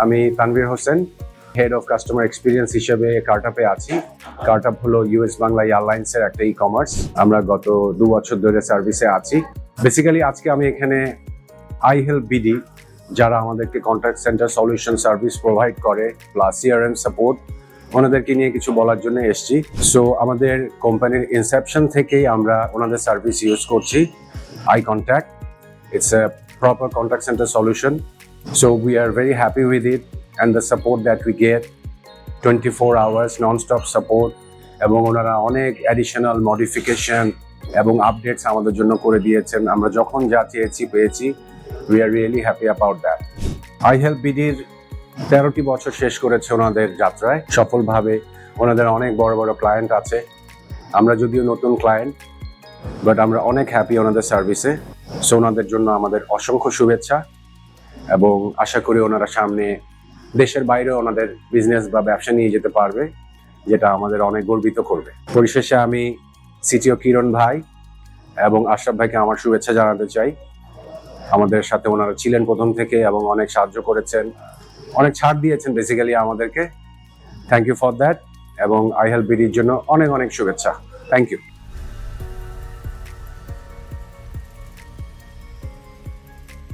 আমি Tanvir Hossain, head of customer experience হিসেবে কার্টআপে আছি। কার্টআপ হলো ইউএস বাংলা এয়ারলাইন্সের একটা ই-কমার্স। আমরা গত 2 বছর ধরে সার্ভিসে আছি। বেসিক্যালি আজকে আমি এখানে আই হেল্প বিডি, যারা আমাদেরকে contact centre solution service provide করে প্লাস সিআরএম সাপোর্ট, ওনাদেরকে নিয়ে কিছু বলার জন্য এসেছি। সো আমাদের কোম্পানির ইনসেপশন থেকেই আমরা ওনাদের সার্ভিস ইউজ করছি। Eye contact, it's a proper contact center solution, so we are very happy with it and the support that we get, 24 hours non-stop support, এবং ওনারা অনেক অ্যাডিশনাল মডিফিকেশন এবং আপডেটস আমাদের জন্য করে দিয়েছেন। আমরা যখন যা চেয়েছি পেয়েছি। we are really happy about that. I help বিডির 13টি বছর শেষ করেছে ওনাদের যাত্রায় সফলভাবে। ওনাদের অনেক বড় বড় ক্লায়েন্ট আছে। আমরা যদিও নতুন ক্লায়েন্ট, বাট আমরা অনেক হ্যাপি ওনাদের সার্ভিসে। সো ওনাদের জন্য আমাদের অসংখ্য শুভেচ্ছা এবং আশা করি ওনারা সামনে দেশের বাইরে ওনাদের বিজনেস বা ব্যবসা নিয়ে যেতে পারবে, যেটা আমাদের অনেক গর্বিত করবে। পরিশেষে আমি সিটিও কিরণ ভাই এবং আশরাফ ভাইকে আমার শুভেচ্ছা জানাতে চাই। আমাদের সাথে ওনারা ছিলেন প্রথম থেকে এবং অনেক সাহায্য করেছেন, অনেক ছাড় দিয়েছেন বেসিক্যালি আমাদেরকে। থ্যাংক ইউ ফর দ্যাট এবং আই হেল্প বিডির জন্য অনেক অনেক শুভেচ্ছা। Thank you.